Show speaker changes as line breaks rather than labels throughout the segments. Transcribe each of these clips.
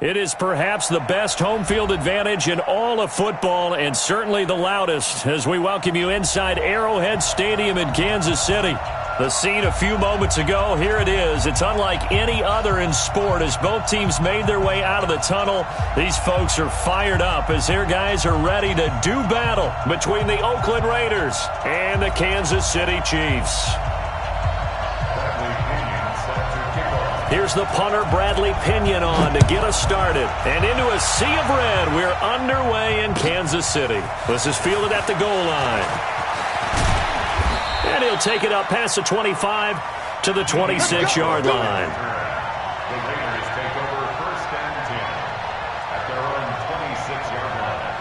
It is perhaps the best home field advantage in all of football and certainly the loudest as we welcome you inside Arrowhead Stadium in Kansas City. The scene a few moments ago, here it is. It's unlike any other in sport as both teams made their way out of the tunnel. These folks are fired up as their guys are ready to do battle between the Oakland Raiders and the Kansas City Chiefs. Here's the punter, Bradley Pinion, on to get us started. And into a sea of red, we're underway in Kansas City. This is fielded at the goal line. And he'll take it up past the 25 to the 26-yard line.
The Raiders take over 1st and 10 at their own 26-yard line.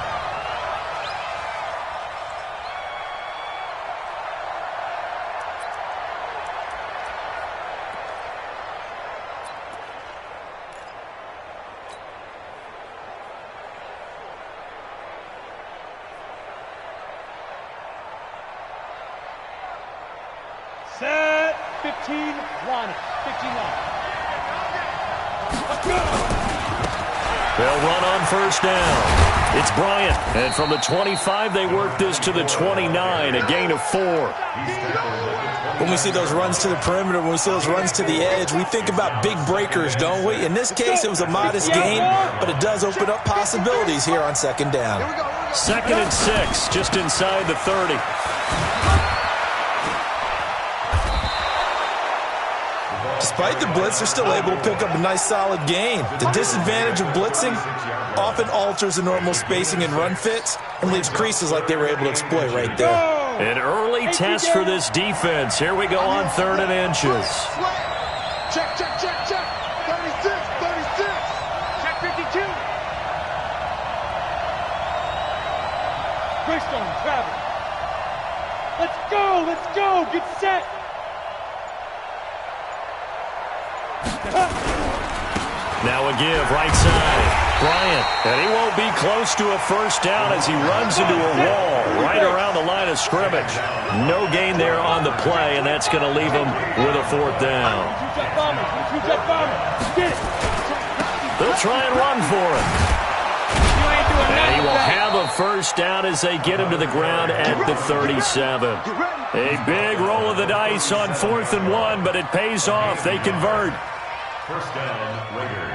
Set, 15, line, 15 line. Let's go.
They'll run on 1st down. It's Bryant. And from the 25, they work this to the 29, a gain of 4.
When we see those runs to the perimeter, when we see those runs to the edge, we think about big breakers, don't we? In this case, it was a modest gain, but it does open up possibilities here on 2nd down.
2nd and 6, just inside the 30.
Despite the blitz, they're still able to pick up a nice solid gain. The disadvantage of blitzing often alters the normal spacing and run fits and leaves creases like they were able to exploit right there.
An early test for this defense. Here we go on 3rd and inches.
Check, check, check, check. 36, 36. Check 52. Greystone, Travis. Let's go, let's go. Get set.
Now a give, right side. Bryant, and he won't be close to a 1st down as he runs into a wall right around the line of scrimmage. No gain there on the play, and that's going to leave him with a 4th down. They'll try and run for it. And he will have a 1st down as they get him to the ground at the 37. A big roll of the dice on 4th and 1, but it pays off. They convert.
1st down, Raiders.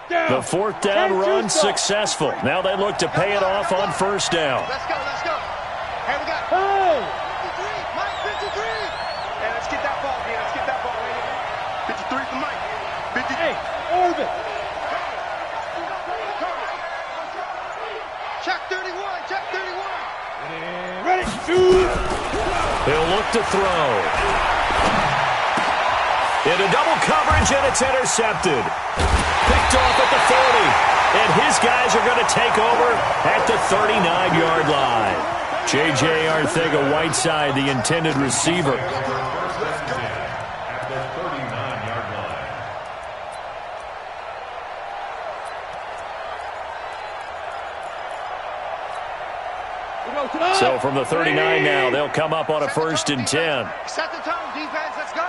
The 4th down run successful. Now they look to pay it off on 1st down.
Let's go, let's go. Hey, we got 53, Mike, 53. Hey, let's get that ball, man. Let's get that ball right here. 53 for Mike. 50. Hey, Orbit. Check 31, check 31. Ready, shoot.
He'll look to throw. Into double coverage, and it's intercepted. Picked off at the 40. And his guys are going to take over at the 39-yard line. J.J. Arcega-Whiteside, the intended receiver.
At the 39-yard line.
So from the 39 now, they'll come up on a 1st and 10.
Set the tone, defense. Let's go.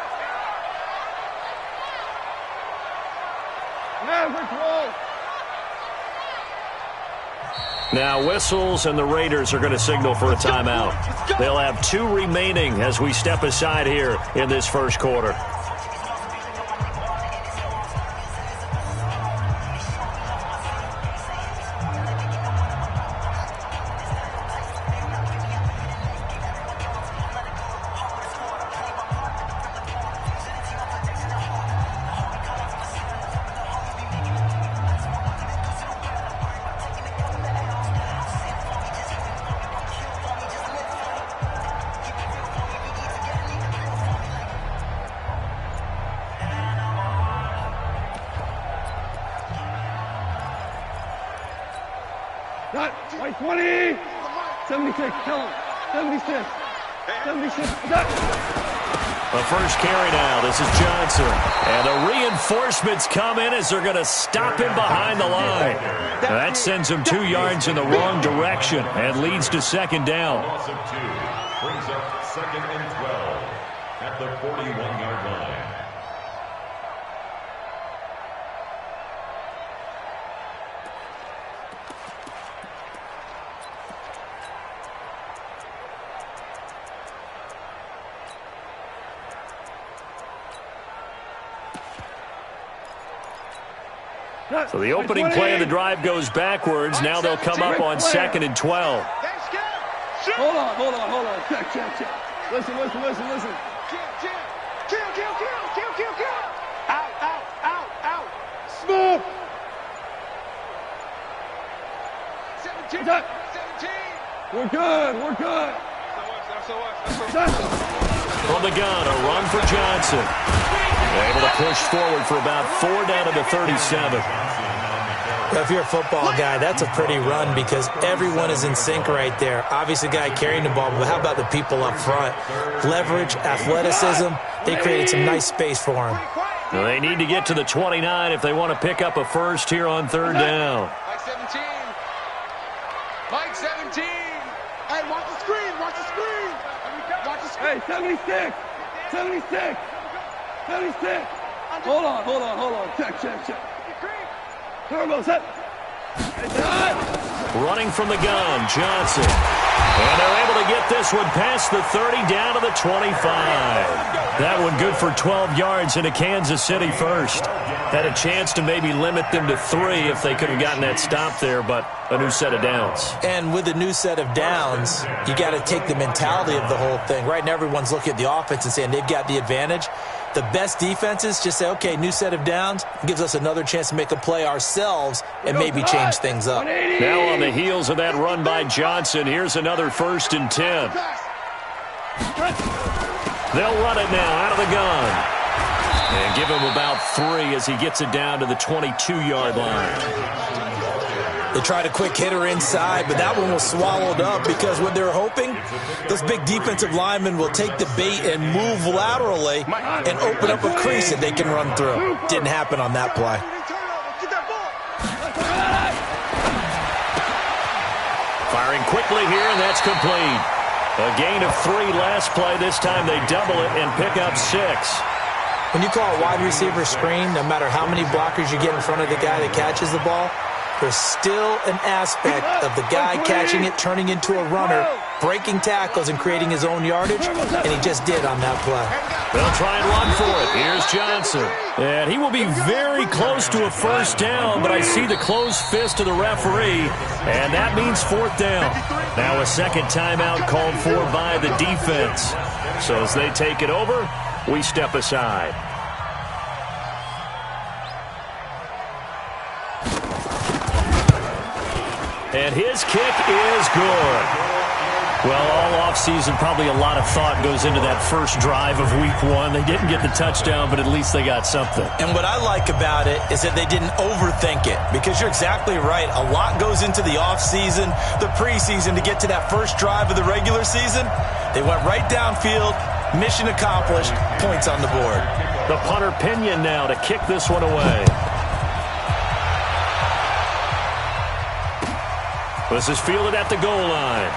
Now whistles, and the Raiders are going to signal for a timeout. They'll have 2 remaining as we step aside here in this 1st quarter.
Got 20, 76, tell him, 76, 76, got
The first carry now. This is Johnson. And the reinforcements come in as they're going to stop him behind the line. That sends him 2 yards in the wrong direction and leads to 2nd down.
brings up 2nd and 12 at the 41-yard line.
So the opening play of the drive goes backwards. Now they'll come up on 2nd and 12.
Hold on. Check. Listen. Kill. Out. Smoke. 17. We're good.
From the gun, a run for Johnson. Able to push forward for about 4 down to the 37.
If you're a football guy, that's a pretty run because everyone is in sync right there. Obviously, the guy carrying the ball, but how about the people up front? Leverage, athleticism, they created some nice space for him.
Well, they need to get to the 29 if they want to pick up a first here on 3rd down.
Mike 17. Hey, watch the screen.
Hey, 76. Hold on. Check. Turbo set.
Running from the gun, Johnson. And they're able to get this one past the 30 down to the 25. That one good for 12 yards into Kansas City first. Had a chance to maybe limit them to 3 if they could have gotten that stop there, but a new set of downs.
And with a new set of downs, you got to take the mentality of the whole thing. Right now, everyone's looking at the offense and saying they've got the advantage. The best defenses just say, okay, new set of downs, gives us another chance to make a play ourselves and maybe change things up.
Now on the heels of that run by Johnson, here's another 1st and 10. They'll run it now out of the gun. And give him about 3 as he gets it down to the 22-yard line.
They tried a quick hitter inside, but that one was swallowed up because what they're hoping, those big defensive linemen will take the bait and move laterally and open up a crease that they can run through. Didn't happen on that play.
Firing quickly here, and that's complete. A gain of 3 last play. This time they double it and pick up 6.
When you call a wide receiver screen, no matter how many blockers you get in front of the guy that catches the ball, there's still an aspect of the guy catching it, turning into a runner, breaking tackles and creating his own yardage, and he just did on that play.
They'll try and run for it. Here's Johnson. And he will be very close to a first down, but I see the closed fist of the referee, and that means 4th down. Now a second timeout called for by the defense. So as they take it over, we step aside. And his kick is good. Well, all offseason, probably a lot of thought goes into that first drive of Week 1. They didn't get the touchdown, but at least they got something.
And what I like about it is that they didn't overthink it, because you're exactly right. A lot goes into the offseason, the preseason, to get to that first drive of the regular season. They went right downfield, mission accomplished, points on the board.
The punter Pinion now to kick this one away. This is fielded at the goal line.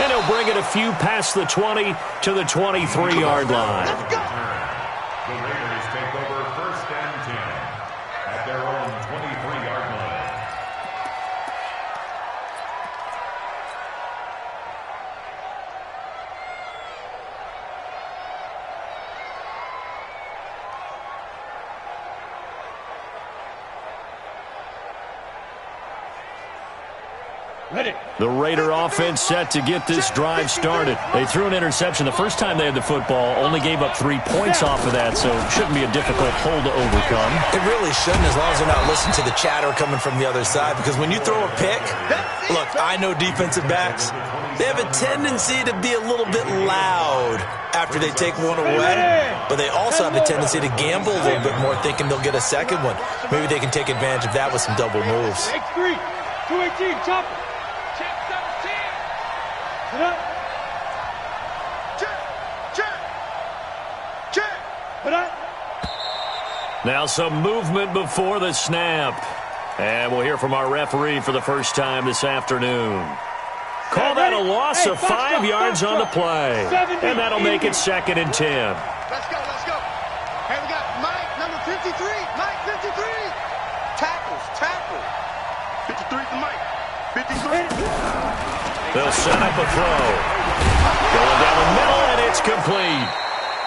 And he'll bring it a few past the 20 to the 23-yard line.
The Raiders take over 1st and 10 at their own 23-yard line.
Ready.
The Raider offense set to get this drive started. They threw an interception the first time they had the football, only gave up 3 points off of that, so it shouldn't be a difficult hole to overcome.
It really shouldn't, as long as they're not listening to the chatter coming from the other side, because when you throw a pick, look, I know defensive backs, they have a tendency to be a little bit loud after they take one away, but they also have a tendency to gamble a little bit more, thinking they'll get a second one. Maybe they can take advantage of that with some double moves.
X3, 218, chop it. Check 17. Put up. Check. Put up.
Now some movement before the snap. And we'll hear from our referee for the first time this afternoon. Call that a loss of 5 yards on the play. And that'll make it 2nd and 10.
Let's go, let's go. Hey, we got Mike, number 53. Mike, 53. Tackles. 53 to Mike. 53.
They'll set up a throw. Going down the middle, and it's complete.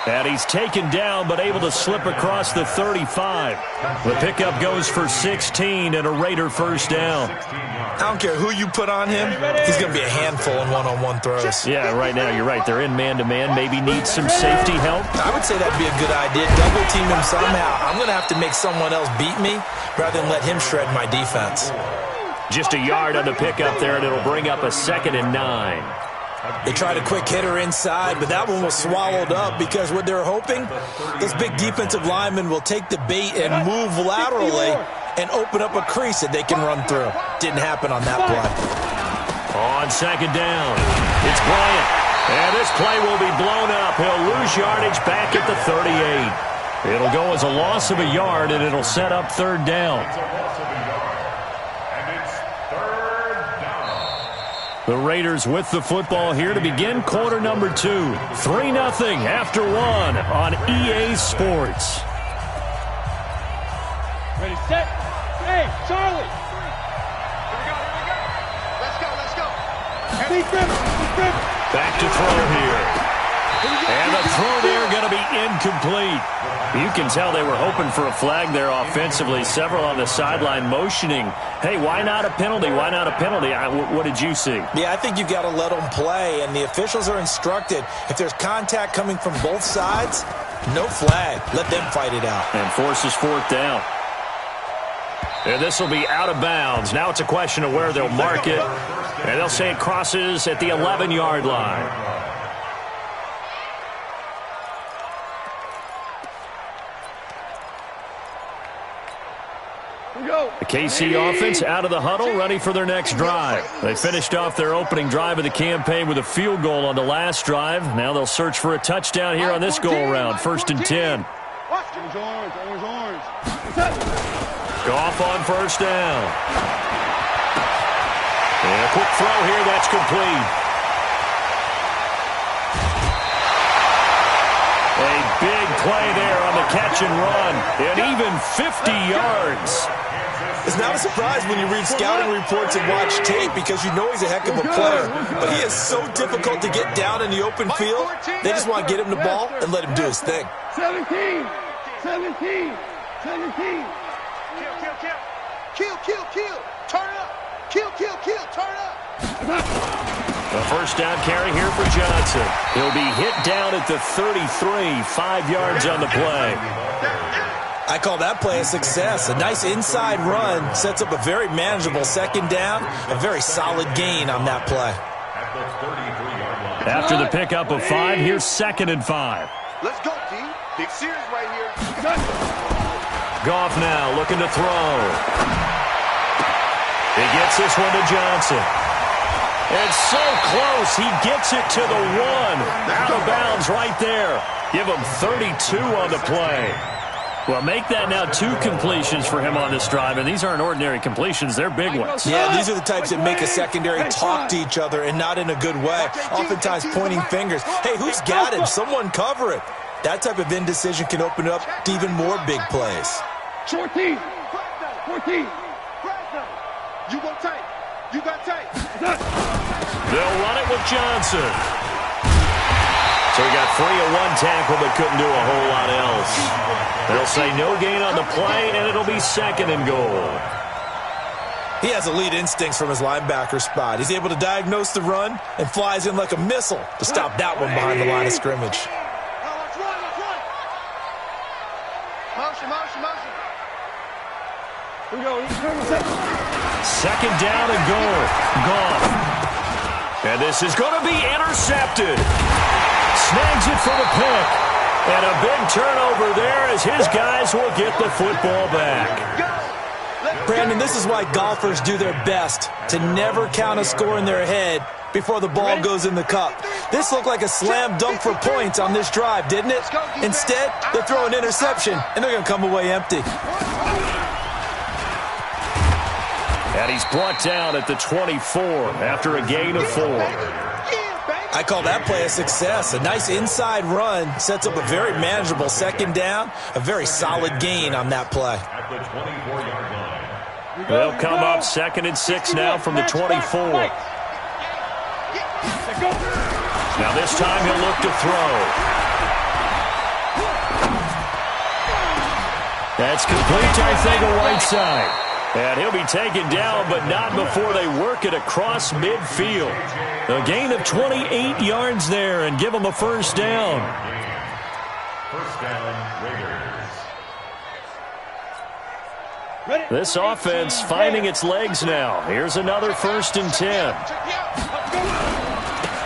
And he's taken down, but able to slip across the 35. The pickup goes for 16 and a Raider first down.
I don't care who you put on him, he's going to be a handful in one-on-one throws.
Yeah, right now, you're right. They're in man-to-man. Maybe need some safety help.
I would say that'd be a good idea. Double team him somehow. I'm going to have to make someone else beat me rather than let him shred my defense.
Just a yard on the pickup there, and it'll bring up a 2nd and 9.
They tried a quick hitter inside, but that one was swallowed up because what they're hoping, those big defensive linemen will take the bait and move laterally and open up a crease that they can run through. Didn't happen on that play.
On 2nd down, it's Bryant. And this play will be blown up. He'll lose yardage back at the 38. It'll go as a loss of a yard, and it'll set up 3rd down. The Raiders with the football here to begin quarter number 2. 3-0 after 1 on EA Sports.
Ready, set. Hey, Charlie.
Here we go. Let's go.
Speed grip.
Back to throw here. And the throw there going to be incomplete. You can tell they were hoping for a flag there offensively. Several on the sideline motioning, hey, why not a penalty? Why not a penalty? What did you see?
Yeah, I think you've got to let them play, and the officials are instructed, if there's contact coming from both sides, no flag. Let them fight it out.
And forces 4th down. And this will be out of bounds. Now it's a question of where they'll mark it. And they'll say it crosses at the 11-yard line. The KC offense out of the huddle, ready for their next drive. They finished off their opening drive of the campaign with a field goal on the last drive. Now they'll search for a touchdown here on this go-around, 1st and 10.
Orange.
Goff on 1st down. And a quick throw here, that's complete. A big play there on the catch and run, and even 50 yards.
It's not a surprise when you read scouting reports and watch tape because you know he's a heck of a player. But he is so difficult to get down in the open field. They just want to get him the ball and let him do his thing.
17.
Kill. Turn up. Kill. Turn up.
A 1st down carry here for Johnson. He'll be hit down at the 33, 5 yards on the play.
I call that play a success. A nice inside run sets up a very manageable 2nd down. A very solid gain on that play.
After the pickup of 5, here's 2nd and 5.
Let's go, D. Big series right here.
Goff now looking to throw. He gets this one to Johnson. And so close, he gets it to the 1. Out of bounds right there. Give him 32 on the play. Well, make that now 2 completions for him on this drive, and these aren't ordinary completions. They're big ones.
Yeah, these are the types that make a secondary talk to each other and not in a good way, oftentimes pointing fingers. Hey, who's got him? Someone cover it. That type of indecision can open up to even more big plays.
14.
You go tight. You got tight.
They'll run it with Johnson. So he got free of 1 tackle but couldn't do a whole lot else. They'll say no gain on the play, and it'll be 2nd and goal.
He has elite instincts from his linebacker spot. He's able to diagnose the run and flies in like a missile to stop that one behind the line of scrimmage.
Let's run. Motion.
Here we go.
2nd down and goal. Goff. And this is going to be intercepted. Snags it for the pick. And a big turnover there as his guys will get the football back.
Brandon, this is why golfers do their best to never count a score in their head before the ball goes in the cup. This looked like a slam dunk for points on this drive, didn't it? Instead, they throw an interception, and they're going to come away empty.
And he's brought down at the 24 after a gain of 4.
I call that play a success. A nice inside run sets up a very manageable second down. A very solid gain on that play.
At the 24-yard line.
They'll come up 2nd and 6 now from the 24. Now this time he'll look to throw. That's complete, I think, a Whiteside. And he'll be taken down, but not before they work it across midfield. A gain of 28 yards there and give him a first down.
First down, Raiders.
This offense finding its legs now. Here's another 1st and 10.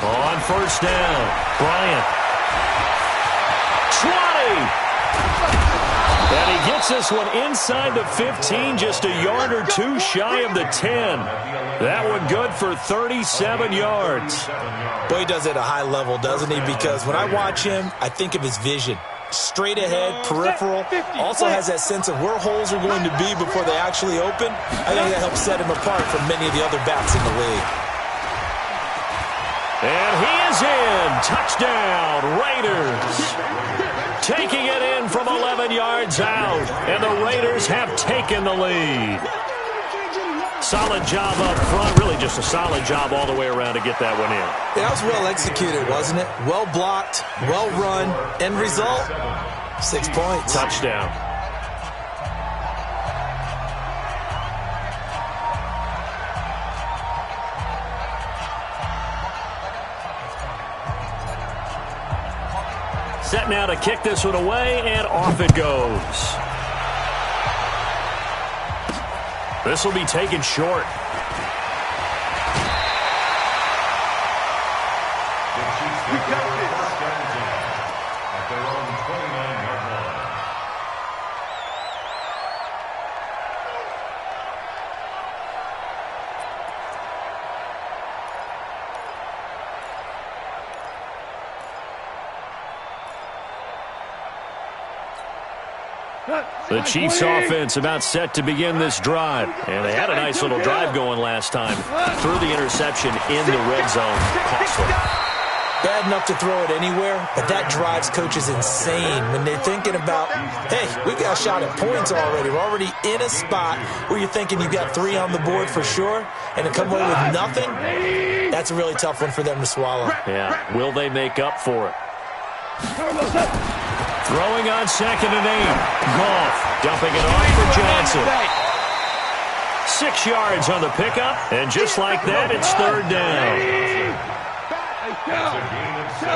On first down, Bryant. 20! And he gets this one inside the 15, just a yard or two shy of the 10. That one good for 37 yards.
Boy, he does it at a high level, doesn't he? Because when I watch him, I think of his vision. Straight ahead, peripheral. Also has that sense of where holes are going to be before they actually open. I think that helps set him apart from many of the other backs in the league.
And he is in. Touchdown, Raiders. Taking it in from 11 yards out. And the Raiders have taken the lead. Solid job up front. Really just a solid job all the way around to get that one in.
That was well executed, wasn't it? Well blocked, well run. End result, 6 points.
Touchdown. Set now to kick this one away, and off it goes. This will be taken short.
The Chiefs take over first and 10 at their own 29-yard line.
The Chiefs offense about set to begin this drive. And they had a nice little drive going last time. Threw the interception in the red zone. Costly.
Bad enough to throw it anywhere, but that drives coaches insane when they're thinking about, hey, we got a shot at points already. We're already in a spot where you're thinking you got 3 on the board for sure, and to come away with nothing, that's a really tough one for them to swallow.
Yeah, will they make up for it? Throwing on 2nd and 8. Goff dumping it off for Johnson. 6 yards on the pickup, and just like that, it's 3rd down.
That's a gain of 6.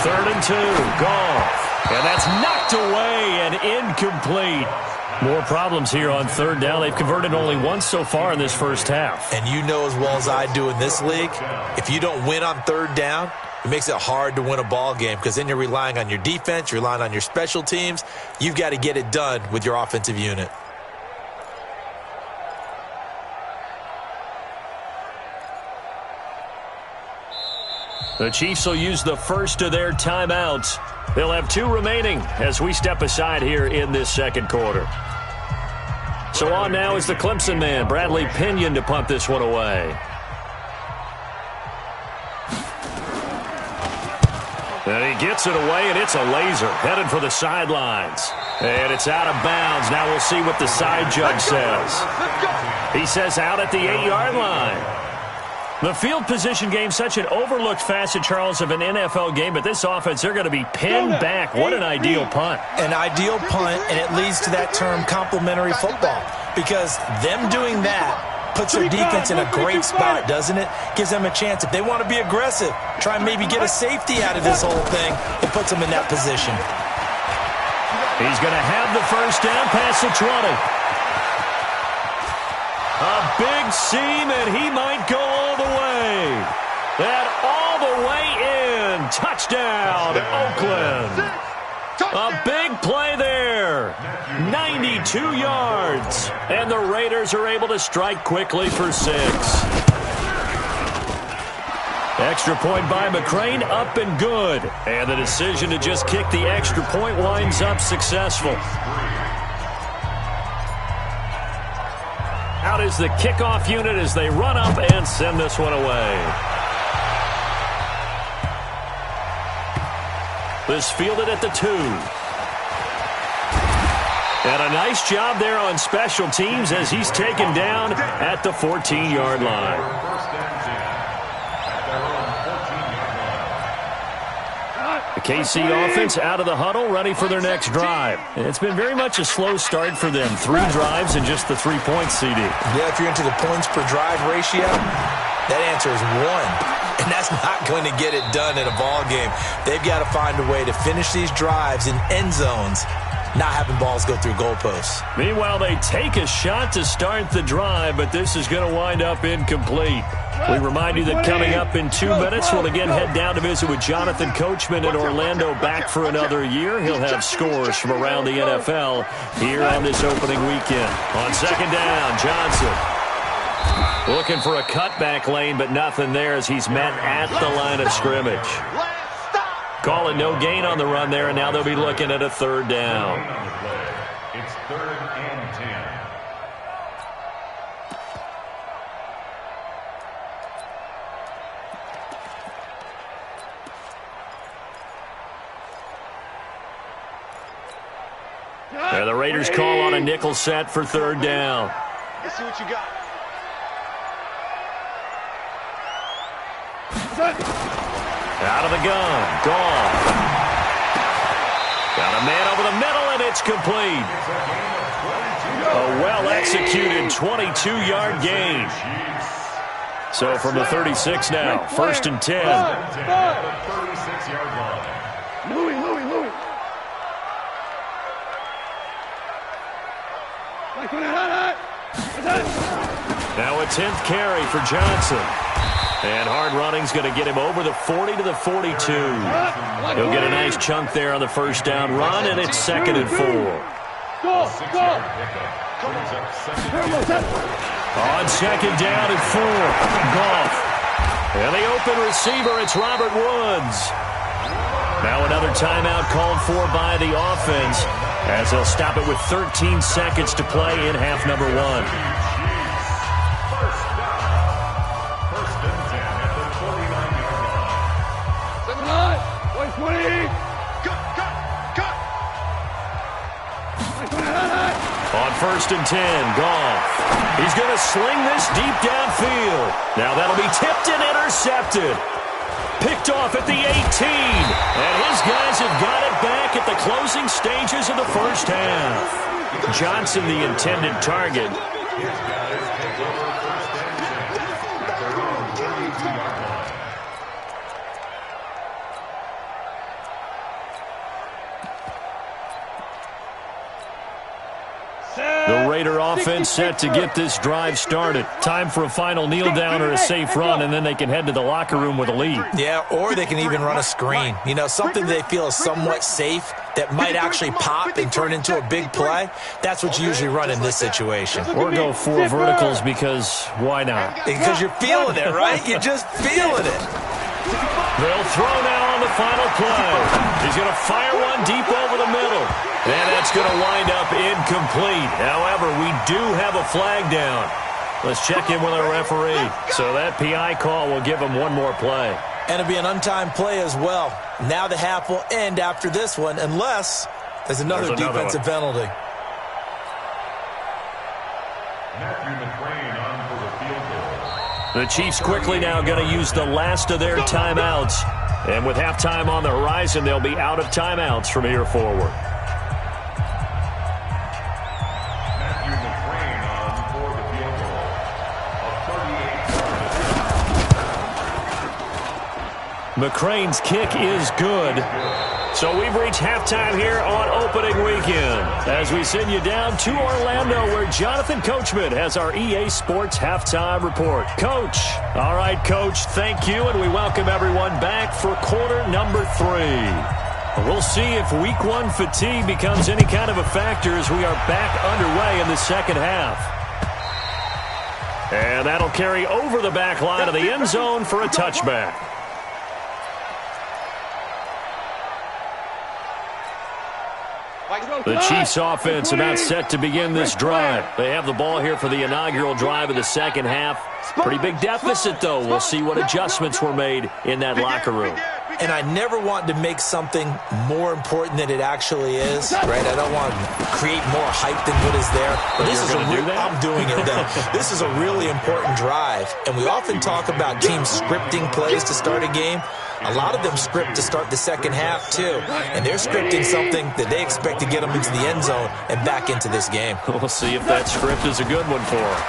3rd and 2. Goff. And that's knocked away and incomplete. More problems here on 3rd down. They've converted only once so far in this first half.
And you know as well as I do in this league, if you don't win on 3rd down, it makes it hard to win a ball game because then you're relying on your defense, you're relying on your special teams. You've got to get it done with your offensive unit.
The Chiefs will use the first of their timeouts. They'll have 2 remaining as we step aside here in this second quarter. So on now is the Clemson man, Bradley Pinion, to punt this one away. And he gets it away, and it's a laser headed for the sidelines. And it's out of bounds. Now we'll see what the side judge says. He says out at the 8-yard line. The field position game, such an overlooked facet, Charles, of an NFL game, but this offense, they're going to be pinned back. What an ideal punt.
An ideal punt, and it leads to that term complementary football, because them doing that puts their defense in a great spot, doesn't it? Gives them a chance. If they want to be aggressive, try and maybe get a safety out of this whole thing, it puts them in that position.
He's going to have the first down past the 20. A big seam, and he might go all the way. That all the way in. Touchdown, Oakland. A big play there. 92 yards. And the Raiders are able to strike quickly for 6. Extra point by McCrane, up and good. And the decision to just kick the extra point winds up successful. out is the kickoff unit as they run up and send this one away. This fielded at the 2. And a nice job there on special teams as he's taken down at the 14-yard line. The KC offense out of the huddle, ready for their next drive. It's been very much a slow start for them. 3 drives and just the 3 points, CD.
Yeah, if you're into the points per drive ratio, that answer is 1. And that's not going to get it done in a ball game. They've got to find a way to finish these drives in end zones, not having balls go through goalposts.
Meanwhile, they take a shot to start the drive, but this is going to wind up incomplete. We remind you that coming up in 2 minutes, we'll again head down to visit with Jonathan Coachman in Orlando, back for another year. He'll have scores from around the NFL here on this opening weekend. On second down, Johnson looking for a cutback lane, but nothing there as he's met at the line of scrimmage. Call it no gain on the run there, and now they'll be looking at a third down.
It's 3rd and 10.
And the Raiders call on a nickel set for third down.
Let's see what you got.
Out of the gun, Goff. Got a man over the middle, and it's complete. A well-executed 22-yard gain. So from the 36 now, 1st and 10.
36-yard line.
Louis.
Now a 10th carry for Johnson. And hard running's going to get him over the 40 to the 42. He'll get a nice chunk there on the first down run, and it's 2nd and 4.
Go.
On second down and 4, Goff. And the open receiver, it's Robert Woods. Now another timeout called for by the offense as they'll stop it with 13 seconds to play in half number 1. On 1st and 10, Goff. He's going to sling this deep downfield. Now that'll be tipped and intercepted. Picked off at the 18. And his guys have got it back at the closing stages of the first half. Johnson, the intended target. The Raider offense set to get this drive started. Time for a final kneel down or a safe run, and then they can head to the locker room with a lead.
Yeah, or they can even run a screen. You know, something they feel is somewhat safe that might actually pop and turn into a big play. That's what you usually run in this situation.
Or go 4 verticals because why not?
Because you're feeling it, right? You're just feeling it.
They'll throw now on the final play. He's going to fire one deep over the middle. And that's going to wind up incomplete. However, we do have a flag down. Let's check in with our referee. So that PI call will give him one more play.
And it'll be an untimed play as well. Now the half will end after this one unless there's another defensive penalty.
The Chiefs quickly now going to use the last of their timeouts. And with halftime on the horizon, they'll be out of timeouts from here forward. McCrane's kick is good. So we've reached halftime here on opening weekend as we send you down to Orlando where Jonathan Coachman has our EA Sports halftime report. Coach. All right, Coach, thank you, and we welcome everyone back for quarter number 3. We'll see if week 1 fatigue becomes any kind of a factor as we are back underway in the second half. And that'll carry over the back line of the end zone for a touchback. The Chiefs offense about set to begin this drive. They have the ball here for the inaugural drive of the second half. Pretty big deficit, though. We'll see what adjustments were made in that locker room.
And I never want to make something more important than it actually is, right? I don't want to create more hype than what is there. But this is I'm doing it, though. This is a really important drive. And we often talk about teams scripting plays to start a game. A lot of them script to start the second half, too. And they're scripting something that they expect to get them into the end zone and back into this game.
We'll see if that script is a good one for them.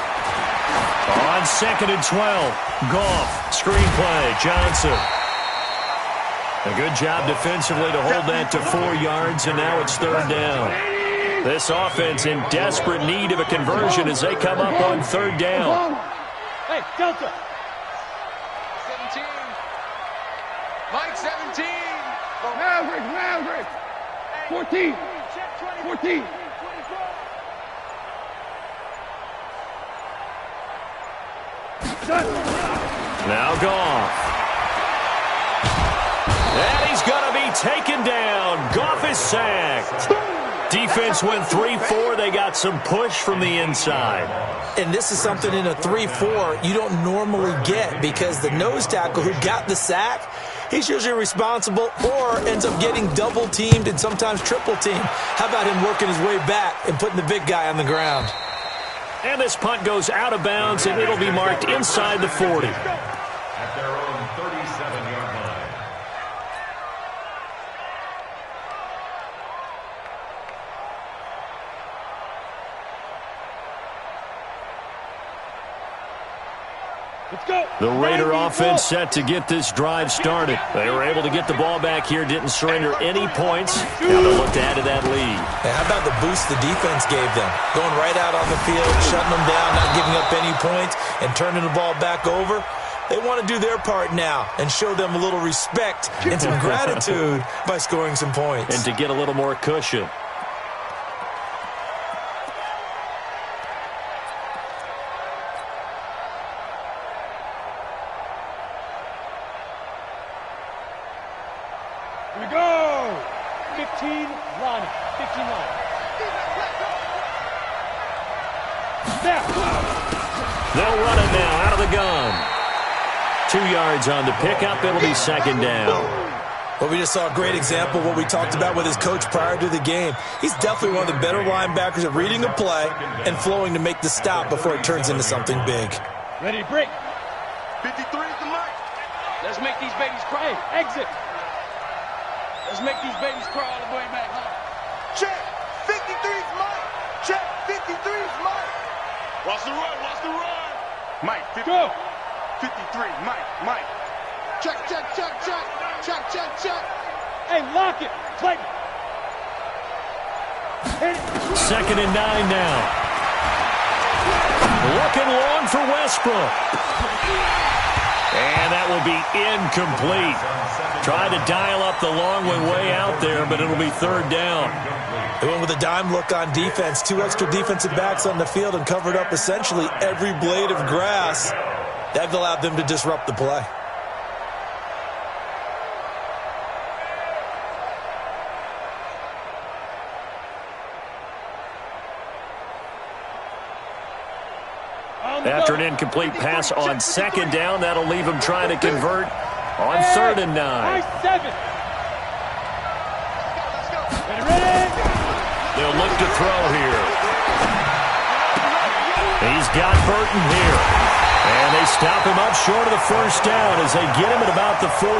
On 2nd and 12, Goff, screenplay, Johnson. A good job defensively to hold that to 4 yards, and now it's 3rd down. This offense in desperate need of a conversion as they come up on 3rd down.
Hey, Delta.
17. Mike, 17.
Maverick. 14. 14.
Now Goff. And he's going to be taken down. Goff is sacked. Defense went 3-4. They got some push from the inside.
And this is something in a 3-4 you don't normally get because the nose tackle who got the sack, he's usually responsible or ends up getting double-teamed and sometimes triple-teamed. How about him working his way back and putting the big guy on the ground?
And this punt goes out of bounds, and it'll be marked inside the 40.
At their own 37-yard line.
Let's go.
The Raider offense set to get this drive started. They were able to get the ball back here, didn't surrender any points. Now they'll look to add to that lead.
And how about the boost the defense gave them? Going right out on the field, shutting them down, not giving up any points, and turning the ball back over. They want to do their part now and show them a little respect and some gratitude by scoring some points.
And to get a little more cushion.
Here we go. 15 line. 15 line.
They'll run it now out of the gun. 2 yards on the pickup. It'll be 2nd down.
Well, we just saw a great example of what we talked about with his coach prior to the game. He's definitely one of the better linebackers at reading a play and flowing to make the stop before it turns into something big.
Ready to break.
53 is the mark.
Let's make these babies cry. Hey, exit. Let's make these babies cry all the way back home.
Check. 53's Mike. Check. 53's Mike. Watch the run. Watch the run. Mike. 50.
Go.
53. Mike. Check.
Hey, lock it. Play.
2nd and 9 now. Looking long for Westbrook. And that will be incomplete. Tried to dial up the long one way out there, but it'll be 3rd down.
They went with a dime look on defense. 2 extra defensive backs on the field and covered up essentially every blade of grass. That allowed them to disrupt the play.
After an incomplete pass on 2nd down, that'll leave him trying to convert on 3rd and 9.
Nice 7. Ready.
They'll look to throw here. He's got Burton here. And they stop him up short of the 1st down as they get him at about the 43.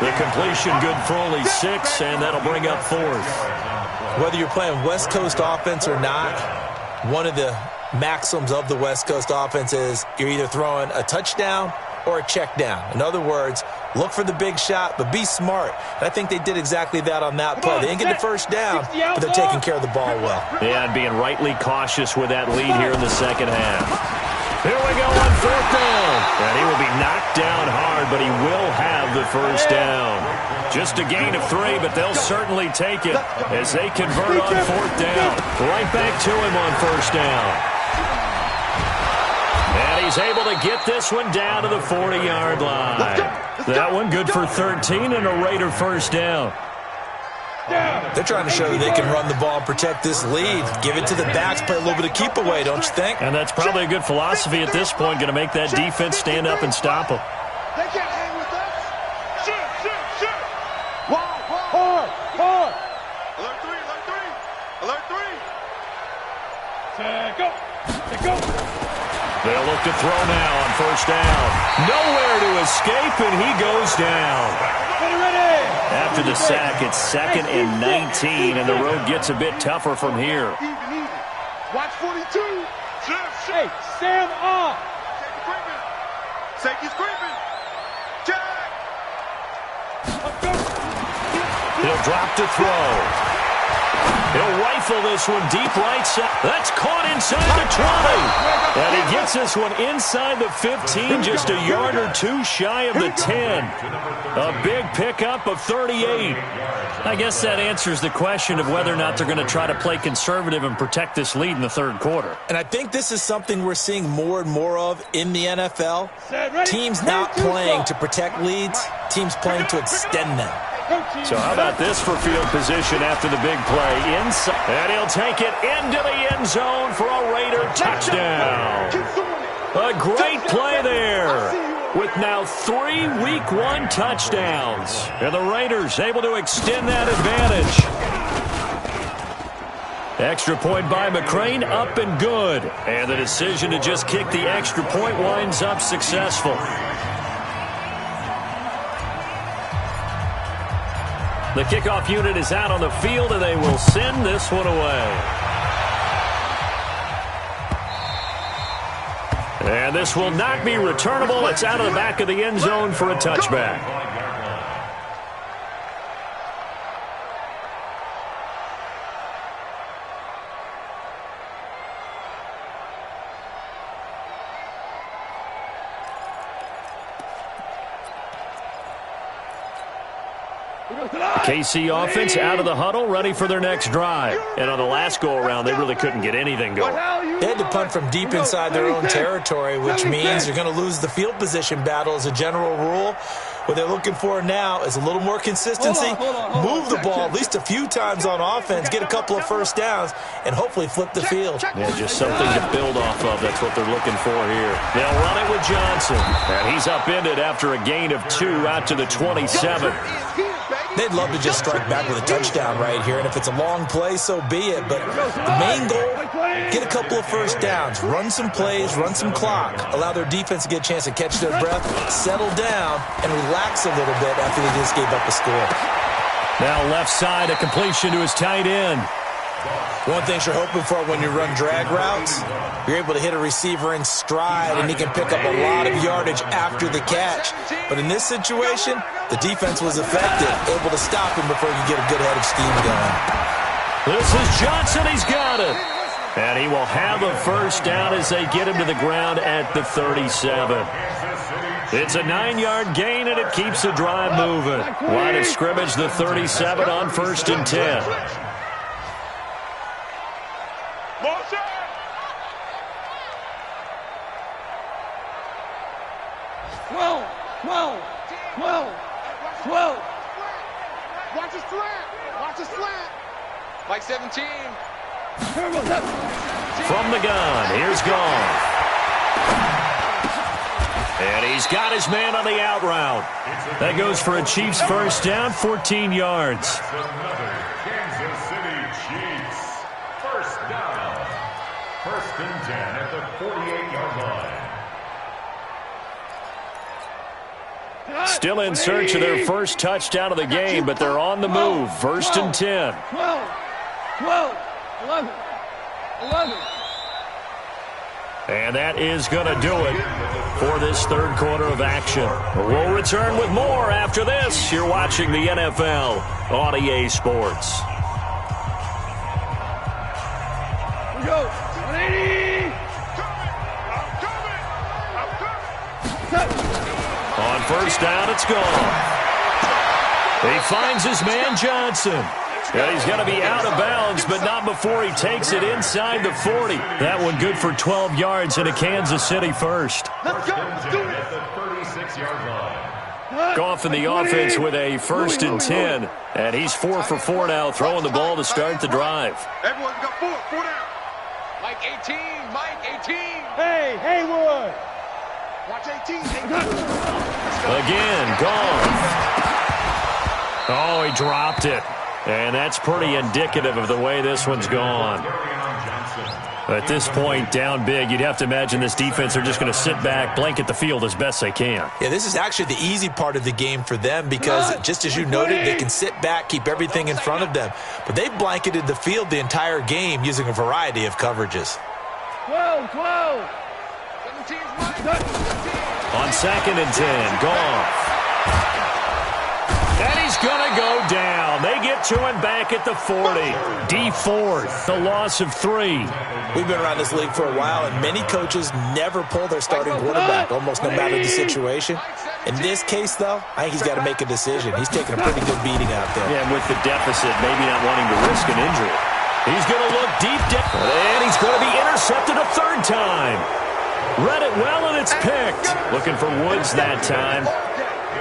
The completion good for only 6, and that'll bring up 4th.
Whether you're playing West Coast offense or not, one of the maxims of the West Coast offense is you're either throwing a touchdown or a check down. In other words, look for the big shot, but be smart. And I think they did exactly that on that play. They didn't get the 1st down, but they're taking care of the ball well.
Yeah, and being rightly cautious with that lead here in the 2nd half. Here we go on 4th down. And he will be knocked down hard, but he will have the 1st down. Just a gain of 3, but they'll certainly take it as they convert on 4th down. Right back to him on 1st down. And he's able to get this one down to the 40-yard line. That one good for 13 and a Raider 1st down.
They're trying to show you they can run the ball and protect this lead. Give it to the backs, play a little bit of keep away, don't you think?
And that's probably a good philosophy at this point, going to make that defense stand up and stop them.
They can't hang with us. Shoot. Hard. Alert three.
Go.
They'll look to throw now on first down. Nowhere to escape, and he goes down. After the sack, it's 2nd and 19, and the road gets a bit tougher from here.
Even. Watch 42.
Hey, stand up.
Safety's creeping. Jack.
He'll drop to throw. He'll rifle this one deep right side. That's caught inside the 20. And he gets this one inside the 15, just a yard or two shy of the 10. A big pickup of 38. I guess that answers the question of whether or not they're going to try to play conservative and protect this lead in the third quarter.
And I think this is something we're seeing more and more of in the NFL. Teams not playing to protect leads, teams playing to extend them.
So how about this for field position after the big play? Inside, and he'll take it into the end zone for a Raider touchdown. A great play there with now 3 Week 1 touchdowns. And the Raiders able to extend that advantage. Extra point by McCrane, up and good. And the decision to just kick the extra point winds up successful. The kickoff unit is out on the field, and they will send this one away. And this will not be returnable. It's out of the back of the end zone for a touchback. KC offense out of the huddle, ready for their next drive. And on the last go-around, they really couldn't get anything going.
They had to punt from deep inside their own territory, which means you're going to lose the field position battle as a general rule. What they're looking for now is a little more consistency, move the ball at least a few times on offense, get a couple of first downs, and hopefully flip the field.
Yeah, just something to build off of. That's what they're looking for here. They'll run it with Johnson. And he's upended after a gain of 2 out to the 27.
They'd love to just strike back with a touchdown right here, and if it's a long play, so be it. But the main goal, get a couple of first downs, run some plays, run some clock, allow their defense to get a chance to catch their breath, settle down, and relax a little bit after they just gave up a score.
Now left side, a completion to his tight end.
One thing you're hoping for when you run drag routes, you're able to hit a receiver in stride, and he can pick up a lot of yardage after the catch. But in this situation, the defense was effective, able to stop him before you get a good head of steam going.
This is Johnson. He's got it. And he will have a first down as they get him to the ground at the 37. It's a 9-yard gain, and it keeps the drive moving. Line of scrimmage, the 37 on 1st and 10.
Watch his flat. Mike 17.
From the gun, here's Goff. And he's got his man on the out route. That goes for a Chiefs first down, 14 yards.
Kansas City Chiefs. First down. 1st and 10 at the 48-yard line.
Still in search of their first touchdown of the game, but they're on the move. 1st and 10.
12, 11.
And that is going to do it for this third quarter of action. We'll return with more after this. You're watching the NFL on EA Sports.
We go. 180.
On first down, it's gone. He finds his man Johnson. And he's going to be out of bounds, but not before he takes it inside the 40. That one good for 12 yards and a Kansas City first.
Let's go. At the 36-yard line.
Goff in the offense with a 1st and 10. And he's 4 for 4 now, throwing the ball to start the drive.
Everyone's got 4 down.
Mike 18, Mike 18.
Hey, Haywood. Watch 18.
Again, Goff. Oh, he dropped it. And that's pretty indicative of the way this one's gone. At this point, down big, you'd have to imagine this defense are just going to sit back, blanket the field as best they can.
Yeah, this is actually the easy part of the game for them because, just as you noted, they can sit back, keep everything in front of them. But they've blanketed the field the entire game using a variety of coverages.
12.
17's
On 2nd and 10, Goff. And he's going to go down. They get to him back at the 40. D fourth, the loss of 3.
We've been around this league for a while, and many coaches never pull their starting quarterback, almost no matter the situation. In this case, though, I think he's got to make a decision. He's taking a pretty good beating out there.
Yeah, and with the deficit, maybe not wanting to risk an injury. He's going to look deep down, and he's going to be intercepted a 3rd time. Read it well, and it's picked. Looking for Woods that time.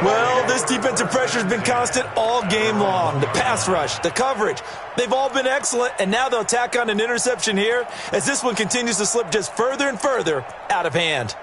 Well, this defensive pressure has been constant all game long. The pass rush, the coverage, they've all been excellent, and now they'll tack on an interception here as this one continues to slip just further and further out of hand.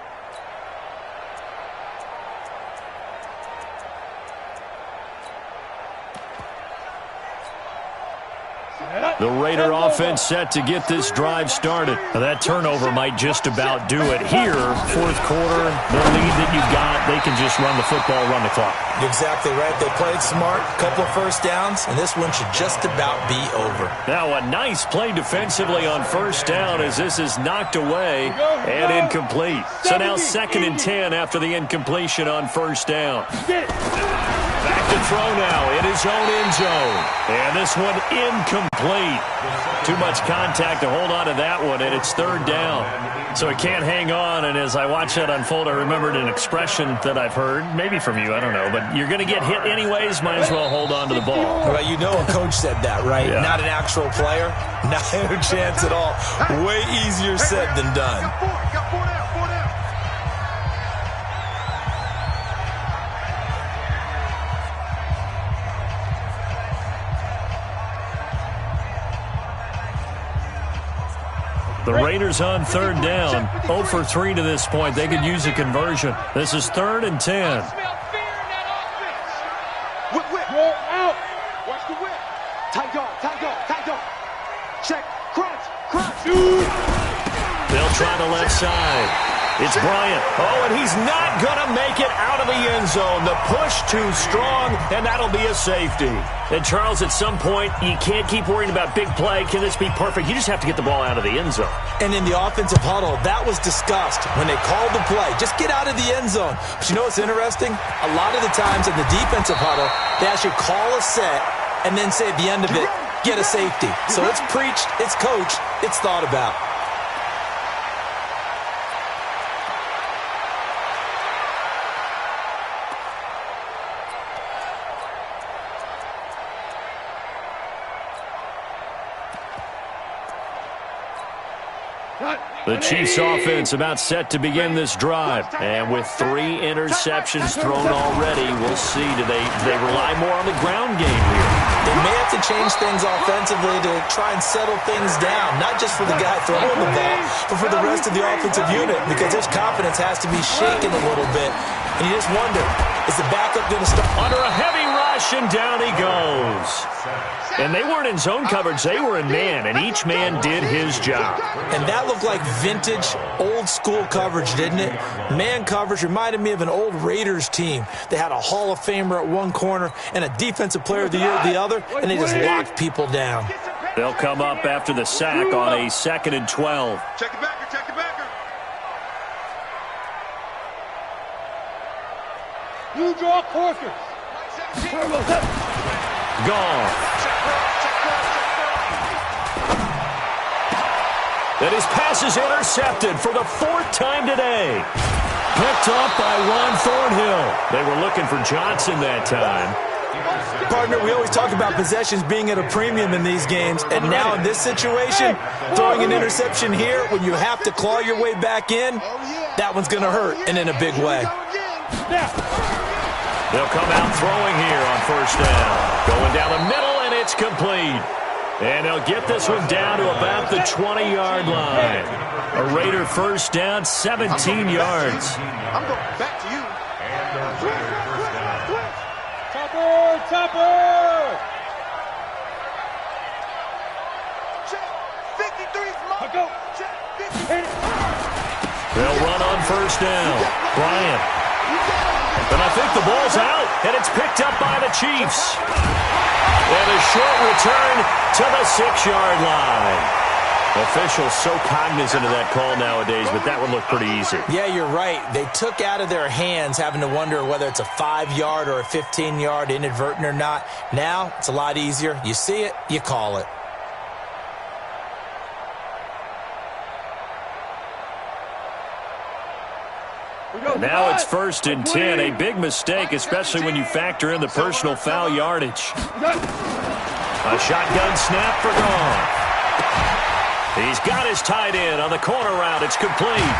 The Raider offense set to get this drive started. Now, that turnover might just about do it here. 4th quarter, the lead that you've got, they can just run the football, run the clock.
Exactly right. They played smart, couple of 1st downs, and this one should just about be over.
Now a nice play defensively on 1st down as this is knocked away and incomplete. So now 2nd and 10 after the incompletion on 1st down. Back to throw now in his own end zone. And this one incomplete. Too much contact to hold on to that one, and it's 3rd down. So it can't hang on, and as I watch that unfold, I remembered an expression that I've heard, maybe from you, I don't know, but you're going to get hit anyways, might as well hold on to the ball.
Well, you know a coach said that, right?
Yeah.
Not an actual player. Not a chance at all. Way easier said than done.
Got 4 down.
The Raiders on 3rd down. 0 for 3 to this point. They could use a conversion. This is 3rd and 10.
smell fear in that offense.
Whip. Roll out. Watch the whip. Tight dog. Check. Crunch.
They'll try the left side. It's Bryant. Oh, and he's not going to make it out of the end zone. The push too strong, and that'll be a safety. And, Charles, at some point, you can't keep worrying about big play. Can this be perfect? You just have to get the ball out of the end zone.
And in the offensive huddle, that was discussed when they called the play. Just get out of the end zone. But you know what's interesting? A lot of the times in the defensive huddle, they actually call a set and then say at the end of it, get a safety. So it's preached, it's coached, it's thought about.
The Chiefs offense about set to begin this drive. And with 3 interceptions thrown already, we'll see. Do they rely more on the ground game here?
They may have to change things offensively to try and settle things down, not just for the guy throwing the ball, but for the rest of the offensive unit, because his confidence has to be shaken a little bit. And you just wonder, is the backup going to start?
Under a heavy rush, and down he goes. And they weren't in zone coverage. They were in man, and each man did his job.
And that looked like vintage, old-school coverage, didn't it? Man coverage reminded me of an old Raiders team. They had a Hall of Famer at one corner and a Defensive Player of the Year at the other, and they just locked people down.
They'll come up after the sack on a 2nd and 12.
Check the backer. You draw Corker.
Gone. And his pass is intercepted for the 4th time today. Picked up by Ron Thornhill. They were looking for Johnson that time.
Partner, we always talk about possessions being at a premium in these games, and now in this situation, throwing an interception here when you have to claw your way back in, that one's going to hurt, and in a big way.
They'll come out throwing here on first down. Going down the middle, and it's complete. And they'll get this one down to about the 20-yard line. A Raider first down, 17 yards.
I'm going back to you.
Topper!
Check. 53's mark.
Go.
Check. 50.
They'll run on first down. Bryant. And I think the ball's out, and it's picked up by the Chiefs. And a short return to the 6-yard line. Officials so cognizant of that call nowadays, but that would look pretty easy.
Yeah, you're right. They took out of their hands having to wonder whether it's a 5-yard or a 15-yard, inadvertent or not. Now, it's a lot easier. You see it, you call it.
Now it's 1st and 10. A big mistake, especially when you factor in the personal foul yardage. A shotgun snap for Goff. He's got his tight end on the corner route. It's complete.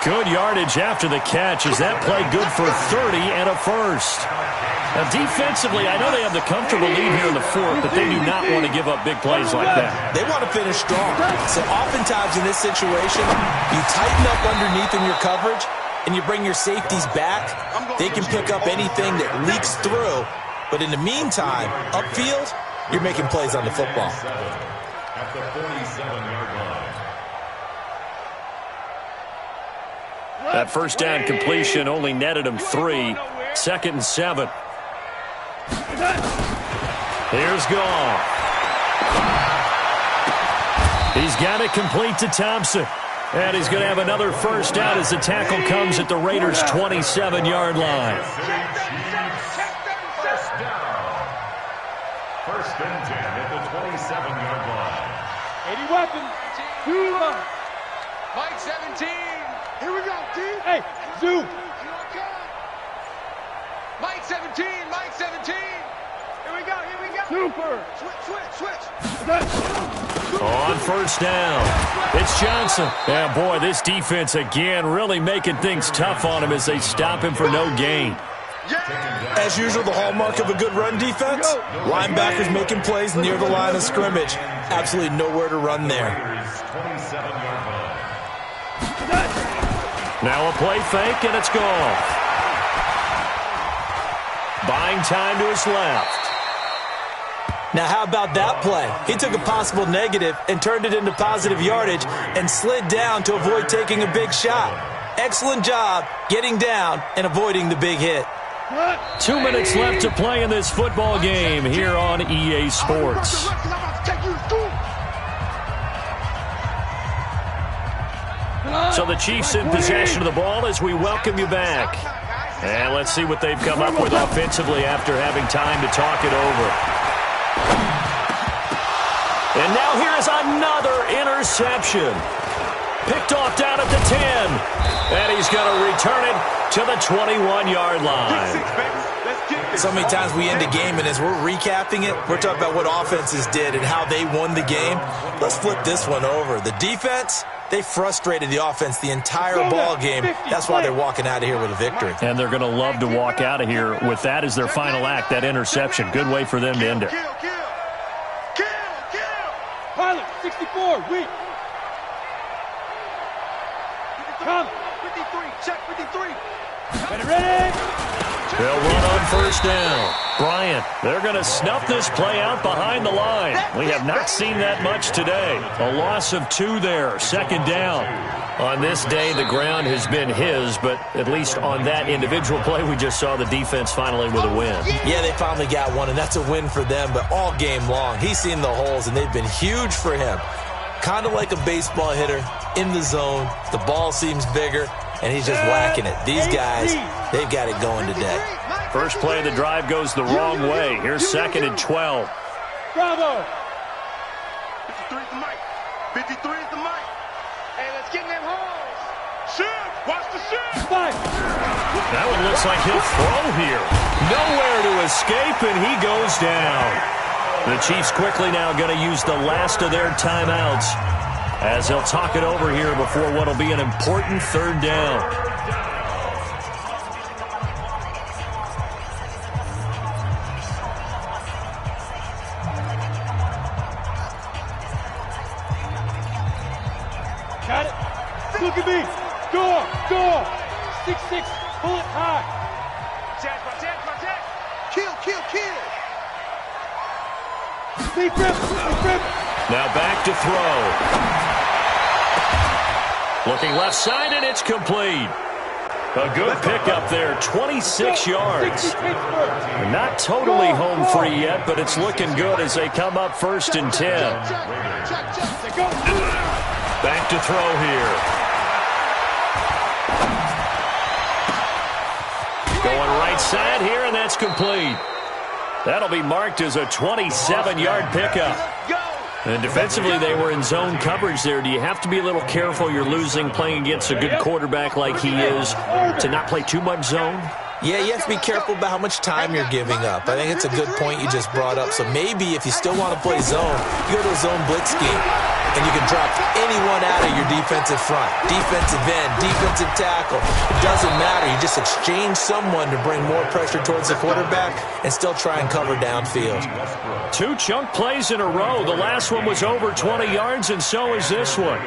Good yardage after the catch. Is that play good for 30 and a first? Now, defensively, I know they have the comfortable lead here in the 4th, but they do not want to give up big plays like that.
They want to finish strong. So oftentimes in this situation, you tighten up underneath in your coverage, and you bring your safeties back. They can pick up anything that leaks through. But in the meantime, upfield, you're making plays on the football.
At the 47-yard line.
That first down completion only netted him 3. 2nd and 7. Here's Goff. He's got it complete to Thompson. And he's going to have another first down as the tackle comes at the Raiders' 27-yard line.
First down. 1st and 10 at the 27-yard line.
80 weapons.
Mike 17. Here we go, D.
Hey, Zoo.
Mike 17. Mike 17. Here we go.
Super.
Switch.
On first down, it's Johnson. Yeah, boy, this defense again really making things tough on him as they stop him for no gain.
As usual, the hallmark of a good run defense, linebackers making plays near the line of scrimmage. Absolutely nowhere to run there.
27-yard line.
Now a play fake, and it's gone. Buying time to his left.
Now, how about that play? He took a possible negative and turned it into positive yardage and slid down to avoid taking a big shot. Excellent job getting down and avoiding the big hit.
2 minutes left to play in this football game here on EA Sports. So the Chiefs in possession of the ball as we welcome you back. And let's see what they've come up with offensively after having time to talk it over. And now here is another interception. Picked off down at the 10. And he's going to return it to the 21-yard line.
So many times we end a game, and as we're recapping it, we're talking about what offenses did and how they won the game. Let's flip this one over. The defense, they frustrated the offense the entire ball game. That's why they're walking out of here with a victory.
And they're going to love to walk out of here with that as their final act, that interception. Good way for them to end it.
Pilot, 64, weak. Come.
53, check 53.
Ready?
They'll run on first down. Bryant, they're going to snuff this play out behind the line. We have not seen that much today. A loss of 2 there, 2nd down. On this day, the ground has been his, but at least on that individual play, we just saw the defense finally with a win.
Yeah, they finally got one, and that's a win for them, but all game long, he's seen the holes, and they've been huge for him. Kind of like a baseball hitter in the zone. The ball seems bigger, and he's just whacking it. These guys, they've got it going today.
First play of the drive goes the wrong way. Here's 2nd and 12.
Bravo.
53 is the mic. 53 is the mic. Hey, let's get in them holes. Shoot. Watch the shoot.
Five.
That one looks like he'll throw here. Nowhere to escape, and he goes down. The Chiefs quickly now going to use the last of their timeouts as they'll talk it over here before what will be an important 3rd down.
Got it. Look at me. Door. 6-6. Pull it high.
Protect. Kill.
Deep rip.
Now back to throw. Looking left side, and it's complete. A good pickup there, 26 yards. Not totally home free yet, but it's looking good as they come up 1st and 10. Back to throw here. Going right side here, and that's complete. That'll be marked as a 27-yard pickup. And defensively, they were in zone coverage there. Do you have to be a little careful? You're losing playing against a good quarterback like he is to not play too much zone?
Yeah, you have to be careful about how much time you're giving up. I think it's a good point you just brought up. So maybe if you still want to play zone, you go to a zone blitz scheme, and you can drop anyone out of your defensive front, defensive end, defensive tackle. It doesn't matter. You just exchange someone to bring more pressure towards the quarterback and still try and cover downfield.
2 chunk plays in a row. The last one was over 20 yards, and so is this one.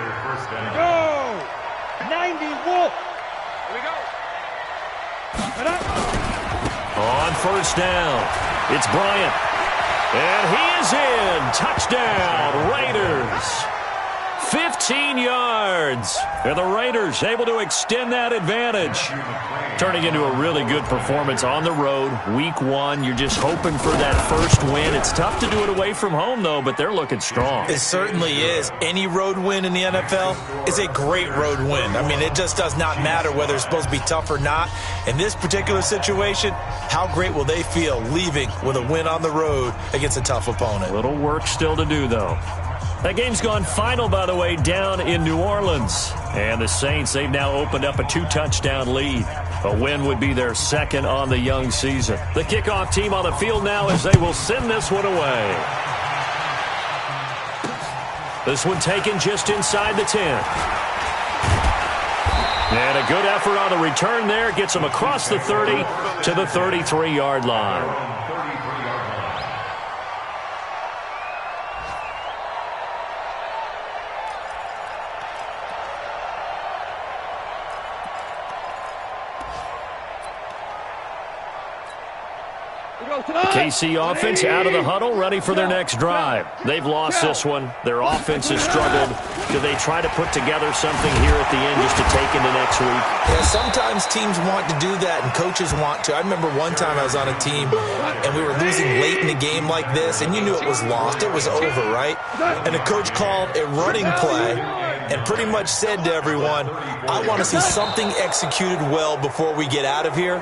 Go! 90 Wolf.
Here we go.
On 1st down, it's Bryant. And he is in. Touchdown, Raiders. 15 yards. And the Raiders able to extend that advantage. Turning into a really good performance on the road. Week 1, you're just hoping for that first win. It's tough to do it away from home, though, but they're looking strong.
It certainly is. Any road win in the NFL is a great road win. I mean, it just does not matter whether it's supposed to be tough or not. In this particular situation, how great will they feel leaving with a win on the road against a tough opponent?
Little work still to do, though. That game's gone final, by the way, down in New Orleans. And the Saints, they've now opened up a 2-touchdown lead. A win would be their 2nd on the young season. The kickoff team on the field now as they will send this one away. This one taken just inside the 10. And a good effort on the return there. Gets them across the 30 to the 33-yard line. KC offense out of the huddle, ready for their next drive. They've lost this one. Their offense has struggled. Do they try to put together something here at the end just to take into next week?
Yeah, sometimes teams want to do that and coaches want to. I remember one time I was on a team and we were losing late in the game like this, and you knew it was lost. It was over, right? And the coach called a running play and pretty much said to everyone, I want to see something executed well before we get out of here.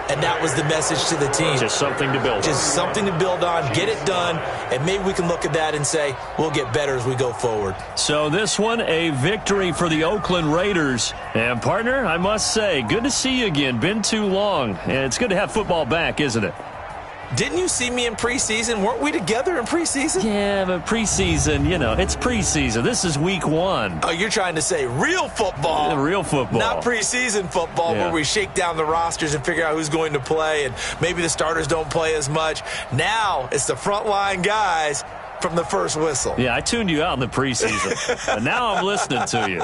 And that was the message to the team.
Just something to build on.
Just something to build on, get it done, and maybe we can look at that and say, we'll get better as we go forward.
So this one, a victory for the Oakland Raiders. And, partner, I must say, good to see you again. Been too long. And it's good to have football back, isn't it?
Didn't you see me in preseason? Weren't we together in preseason?
Yeah, but preseason, you know, it's preseason. This is week 1.
Oh, you're trying to say real football.
Yeah, real football.
Not preseason football where we shake down the rosters and figure out who's going to play, and maybe the starters don't play as much. Now it's the frontline guys from the first whistle.
Yeah, I tuned you out in the preseason. But now I'm listening to you.